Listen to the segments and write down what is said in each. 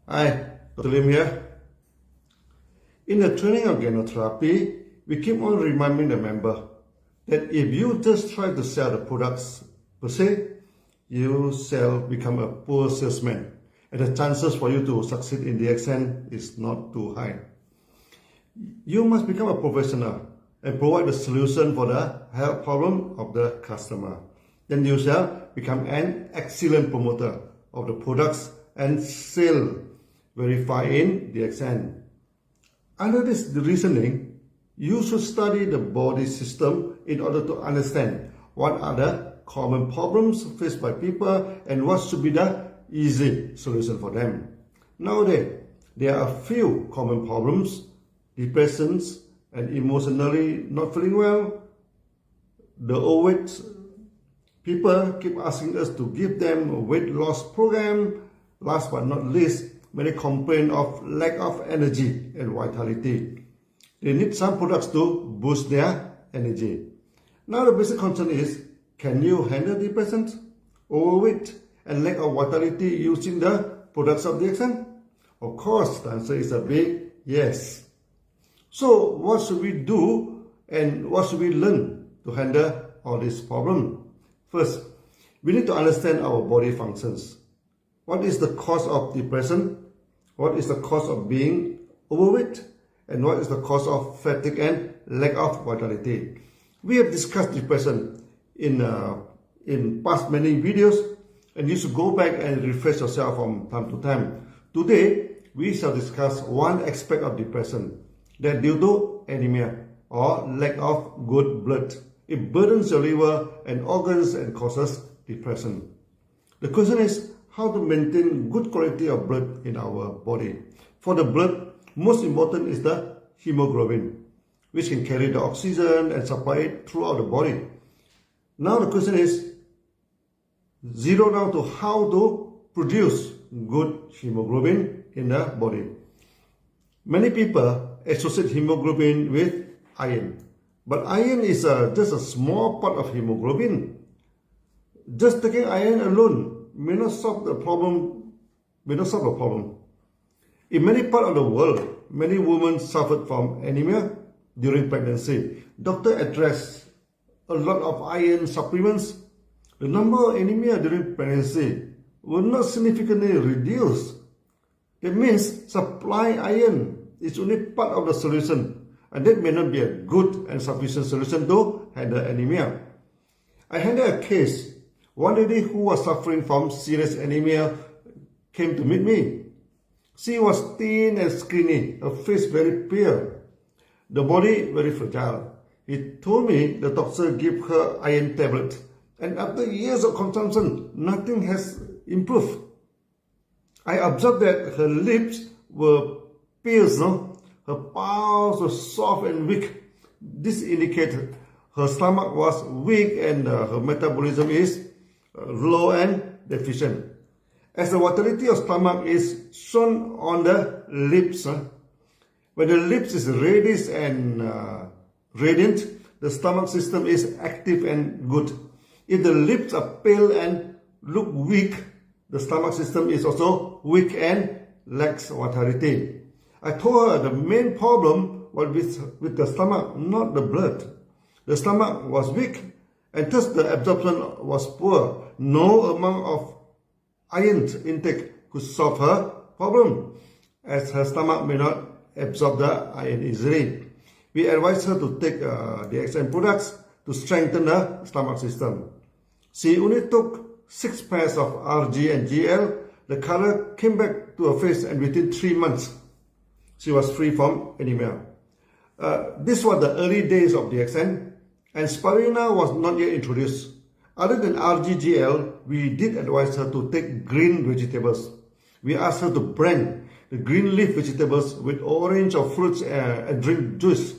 Hi, Dr. Lim here. In the training of Ganotherapy, we keep on reminding the member that if you just try to sell the products per se, you become a poor salesman, and the chances for you to succeed in the exam is not too high. You must become a professional and provide the solution for the health problem of the customer. Then you shall become an excellent promoter of the products and sell verify in the exam. Under this reasoning, you should study the body system in order to understand what are the common problems faced by people and what should be the easy solution for them. Nowadays, there are few common problems: depressions and emotionally not feeling well. The overweight people keep asking us to give them a weight loss program. Last but not least, many complain of lack of energy and vitality. They need some products to boost their energy. Now the basic concern is, can you handle depression, overweight, and lack of vitality using the products of the exam? Of course, the answer is a big yes. So what should we do and what should we learn to handle all this problem? First, we need to understand our body functions. What is the cause of depression? What is the cause of being overweight? And what is the cause of fatigue and lack of vitality? We have discussed depression in past many videos, and you should go back and refresh yourself from time to time. Today, we shall discuss one aspect of depression, that due to anemia or lack of good blood. It burdens your liver and organs and causes depression. The question is, how to maintain good quality of blood in our body. For the blood, most important is the hemoglobin, which can carry the oxygen and supply it throughout the body. Now the question is, zero down to how to produce good hemoglobin in the body. Many people associate hemoglobin with iron, but iron is just a small part of hemoglobin. Just taking iron alone may not solve the problem. In many parts of the world, many women suffered from anemia during pregnancy. Doctors addressed a lot of iron supplements. The number of anemia during pregnancy will not significantly reduce. That means supply iron is only part of the solution, and that may not be a good and sufficient solution to handle anemia. I handled a case. One lady who was suffering from serious anemia came to meet me. She was thin and skinny, her face very pale, the body very fragile. He told me the doctor gave her iron tablet, and after years of consumption, nothing has improved. I observed that her lips were pierced, her palms were soft and weak. This indicated her stomach was weak and her metabolism is low and deficient. As the vitality of stomach is shown on the lips, when the lips is reddish and radiant, the stomach system is active and good. If the lips are pale and look weak, the stomach system is also weak and lacks vitality. I told her the main problem was with the stomach, not the blood. The stomach was weak, and thus the absorption was poor. No amount of iron intake could solve her problem, as her stomach may not absorb the iron easily. We advised her to take the XM products to strengthen the stomach system. She only took 6 pairs of RG and GL. The color came back to her face, and within 3 months, she was free from anemia. This was the early days of the XM, and spirulina was not yet introduced. Other than RGGL, we did advise her to take green vegetables. We asked her to blend the green leaf vegetables with orange or fruits and drink juice.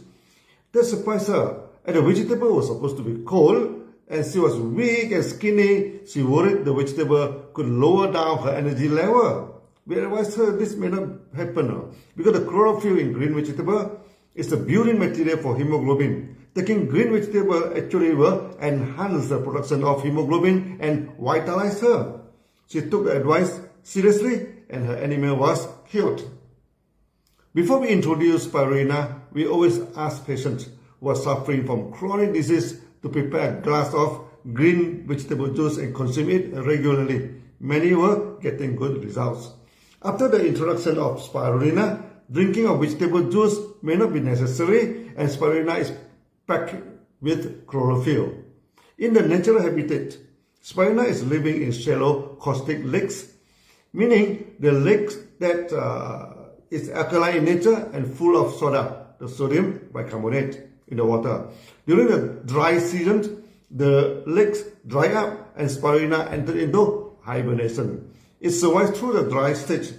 That surprised her, and the vegetable was supposed to be cold, and she was weak and skinny. She worried the vegetable could lower down her energy level. We advised her this may not happen because the chlorophyll in green vegetable is the building material for hemoglobin. Taking green vegetable actually will enhance the production of hemoglobin and vitalize her. She took the advice seriously and her anemia was cured. Before we introduce spirulina, we always ask patients who are suffering from chronic disease to prepare a glass of green vegetable juice and consume it regularly. Many were getting good results. After the introduction of spirulina, drinking of vegetable juice may not be necessary, and spirulina is packed with chlorophyll. In the natural habitat, spirulina is living in shallow caustic lakes, meaning the lakes that is alkaline in nature and full of soda, the sodium bicarbonate in the water. During the dry season, the lakes dry up and spirulina enter into hibernation. It survives through the dry stage.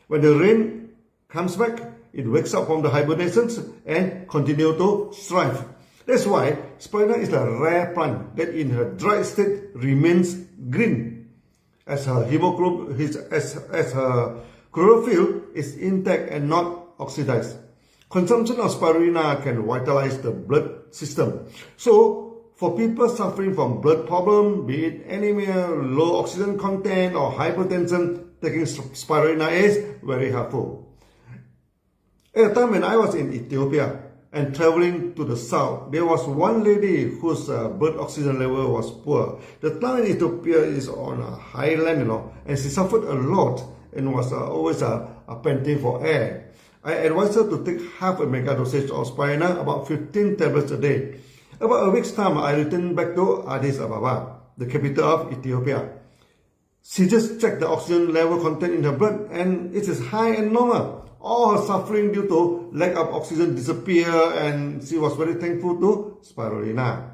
When the rain comes back, it wakes up from the hibernations and continue to thrive. That's why spirulina is a rare plant that in her dry state remains green, as her hemoglobin, as her chlorophyll is intact and not oxidized. Consumption of spirulina can vitalize the blood system. So, for people suffering from blood problem, be it anemia, low oxygen content or hypertension, taking spirulina is very helpful. At a time when I was in Ethiopia and traveling to the south, there was one lady whose blood oxygen level was poor. The town in Ethiopia is on a highland, and she suffered a lot and was always panting for air. I advised her to take half a mega dosage of spirulina, about 15 tablets a day. About a week's time, I returned back to Addis Ababa, the capital of Ethiopia. She just checked the oxygen level content in her blood and it is high and normal. All her suffering due to lack of oxygen disappeared, and she was very thankful to spirulina.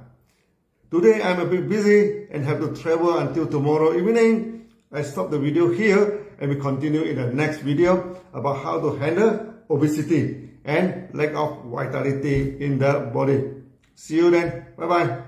Today I'm a bit busy and have to travel until tomorrow evening. I stop the video here and we continue in the next video about how to handle obesity and lack of vitality in the body. See you then. Bye bye.